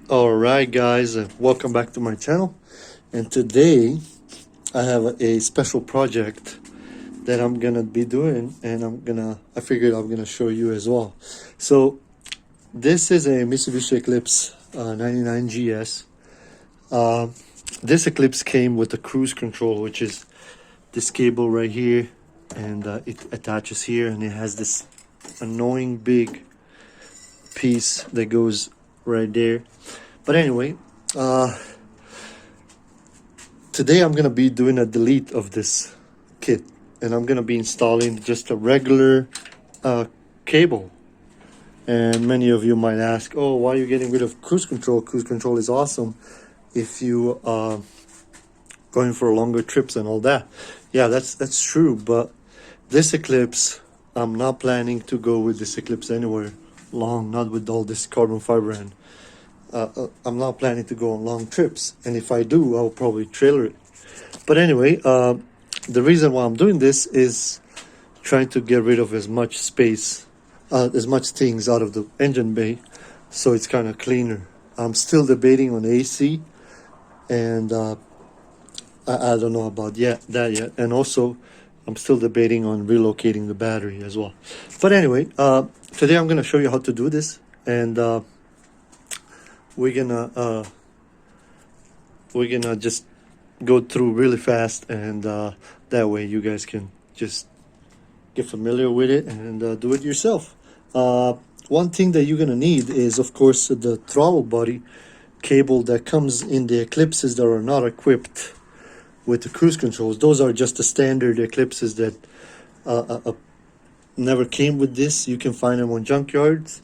Alright guys, welcome back to my channel, and today I have a special project that I'm gonna be doing, and I figured I'm gonna show you as well. So this is a Mitsubishi Eclipse 99 GS. This Eclipse came with the cruise control, which is this cable right here, and it attaches here, and it has this annoying big piece that goes right there. But anyway, today I'm gonna be doing a delete of this kit, and I'm gonna be installing just a regular cable. And many of you might ask, oh, why are you getting rid of cruise control? Cruise control is awesome if you are going for longer trips and all that. Yeah, that's true, but this Eclipse, I'm not planning to go with this Eclipse anywhere long, not with all this carbon fiber, and I'm not planning to go on long trips, and if I do, I'll probably trailer it. But anyway, the reason why I'm doing this is trying to get rid of as much space, as much things out of the engine bay, so it's kind of cleaner. I'm still debating on AC, and I don't know about that yet, and also I'm still debating on relocating the battery as well. But anyway, today I'm gonna show you how to do this, and we're gonna just go through really fast, and that way you guys can just get familiar with it and do it yourself. One thing that you're gonna need is, of course, the throttle body cable that comes in the Eclipses that are not equipped with the cruise controls. Those are just the standard Eclipses that never came with this. You can find them on junkyards,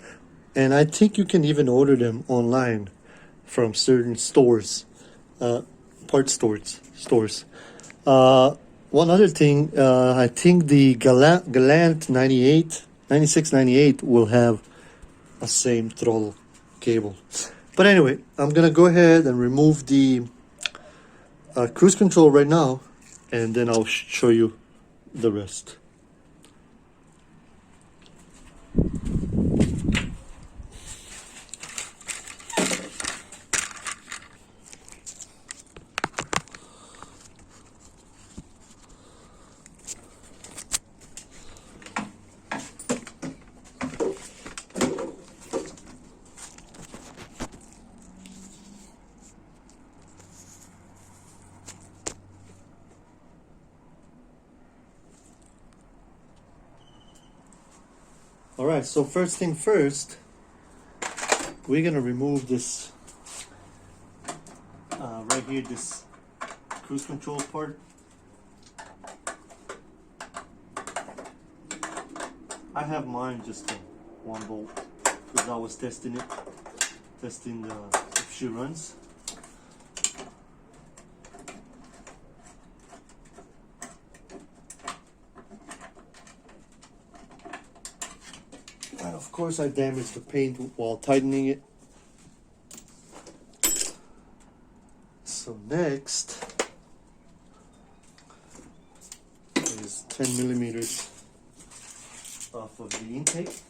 and I think you can even order them online from certain stores, parts stores. One other thing, I think the Galant 9698 will have a same throttle cable. But anyway, I'm gonna go ahead and remove the cruise control right now, and then I'll show you the rest. Alright, so first thing first, we're gonna remove this right here, this cruise control part. I have mine just a 1 bolt because I was testing if she runs. And of course I damaged the paint while tightening it. So next is 10 millimeters off of the intake.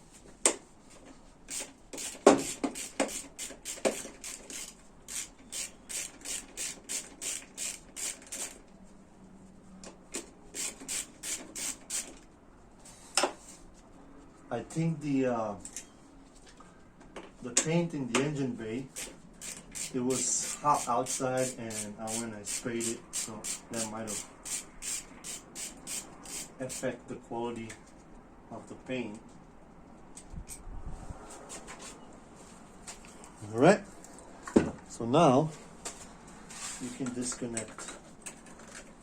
I think the paint in the engine bay, it was hot outside, and when I sprayed it, so that might have affect the quality of the paint. All right, so now you can disconnect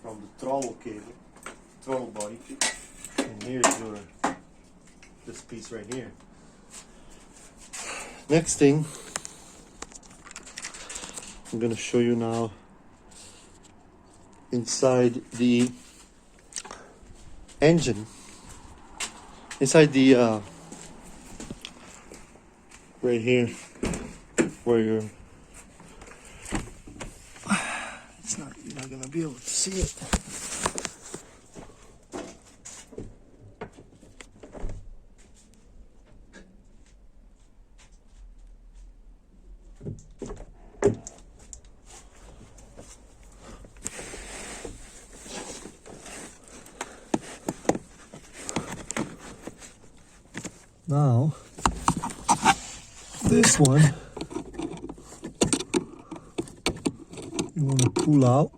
from the throttle cable, throttle body, and here's your this piece right here. Next thing I'm gonna show you now, inside the engine, inside the right here where you're you're not gonna be able to see it. Now, this one, you want to pull out.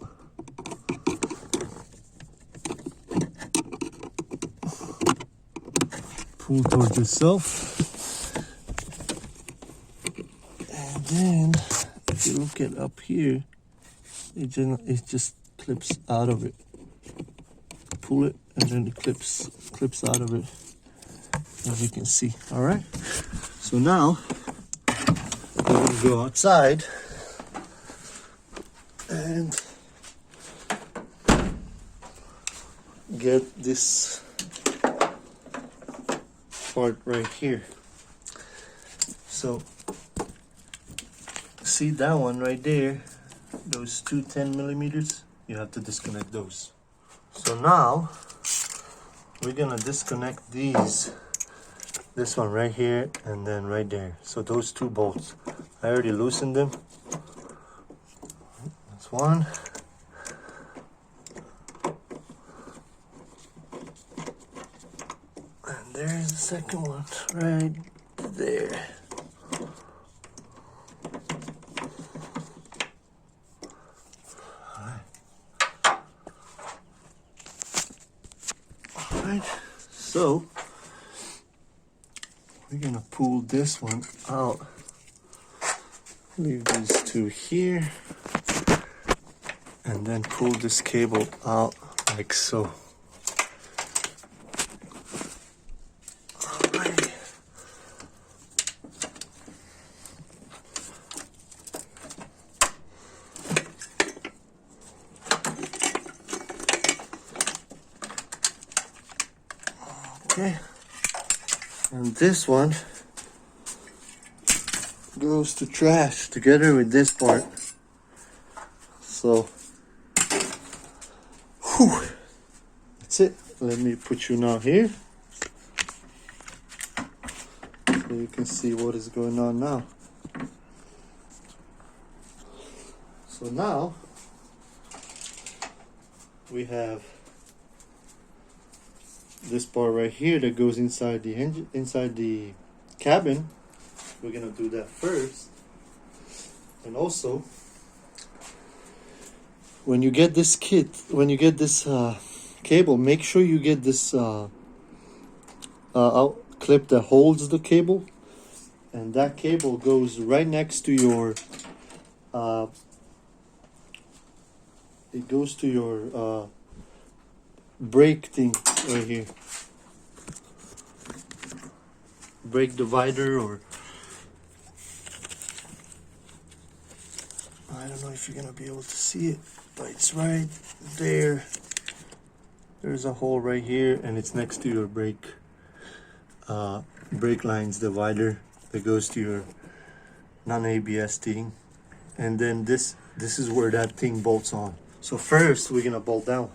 Pull towards yourself. And then, if you look at up here, it just clips out of it. Pull it, and then it clips out of it, as you can see. All right. So now we're gonna go outside and get this part right here. So see that one right there, those two 10 millimeters, you have to disconnect those. So now we're gonna disconnect these, this one right here and then right there. So those two bolts, I already loosened them. That's one. And there's the second one right there. Alright, so we're gonna pull this one out. Leave these two here. And then pull this cable out like so. Alright. Okay. And this one goes to trash together with this part. So that's it. Let me put you now here so you can see what is going on now. So now we have this part right here that goes inside the engine, inside the cabin. We're gonna do that first. And also, when you get this kit, when you get this cable, make sure you get this clip that holds the cable, and that cable goes right next to your it goes to your brake thing right here, brake divider, or I don't know if you're gonna be able to see it, but it's right there. There's a hole right here, and it's next to your brake lines divider that goes to your non-ABS thing. And then this is where that thing bolts on. So first we're gonna bolt down.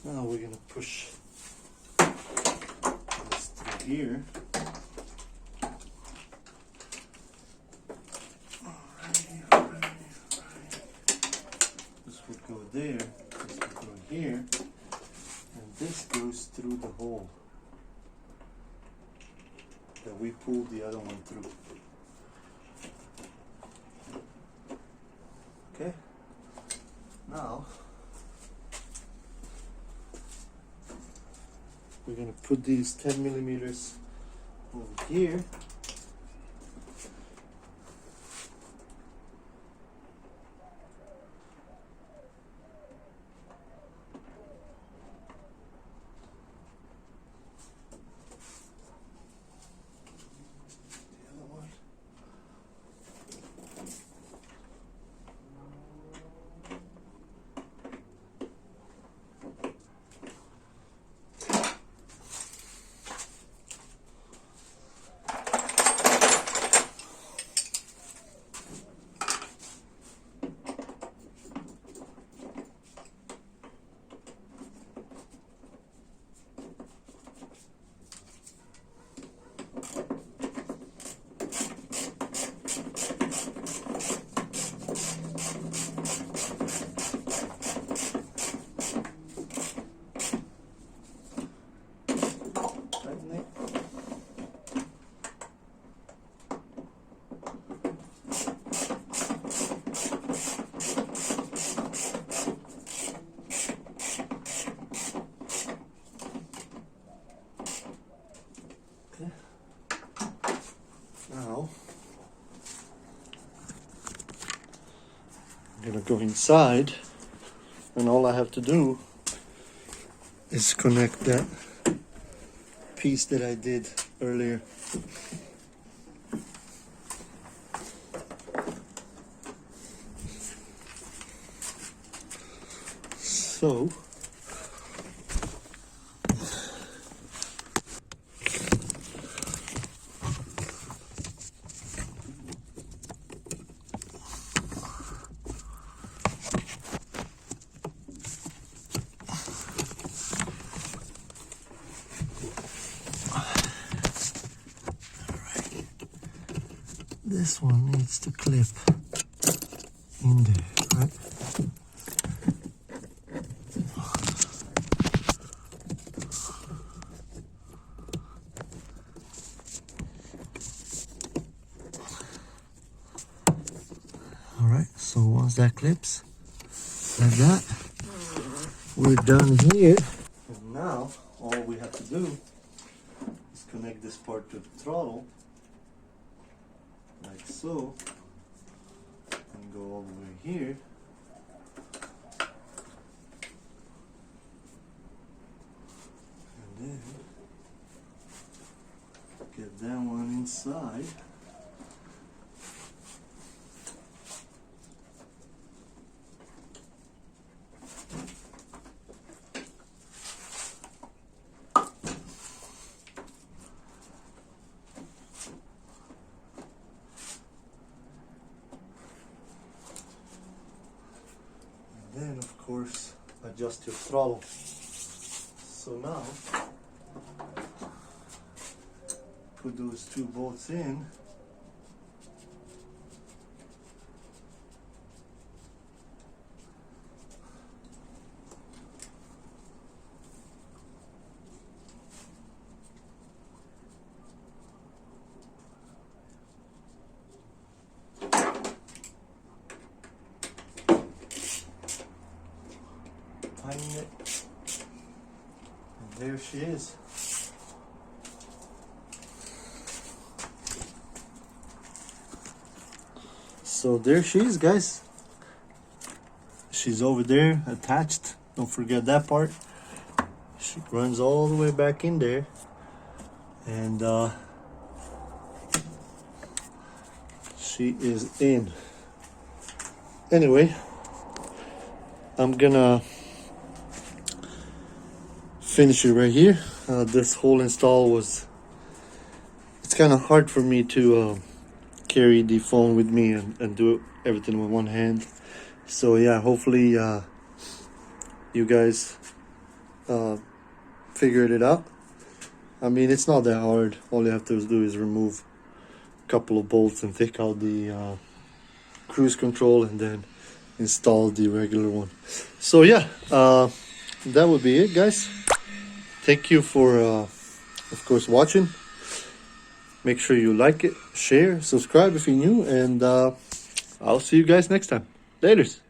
Now we're gonna push this through here. Alright. This would go there, this would go here, and this goes through the hole that we pulled the other one through. Okay, now we're going to put these 10 millimeters over here. I'm gonna go inside, and all I have to do is connect that piece that I did earlier. So this one needs to clip in there, right? All right, so once that clips like that, we're done here. And now all we have to do is connect this part to the throttle, like so, and go all the way here. And then get that one inside. Then of course adjust your throttle. So now put those two bolts in. Tighten it. And there she is. So there she is, guys. She's over there attached. Don't forget that part. She runs all the way back in there. And she is in. Anyway, I'm gonna finish it right here. This whole install was, it's kind of hard for me to carry the phone with me and do everything with one hand. So yeah, hopefully you guys figured it out. I mean, it's not that hard. All you have to do is remove a couple of bolts and take out the cruise control and then install the regular one. So yeah, that would be it, guys. Thank you for of course watching. Make sure you like it, share, subscribe if you're new, and I'll see you guys next time. Laters.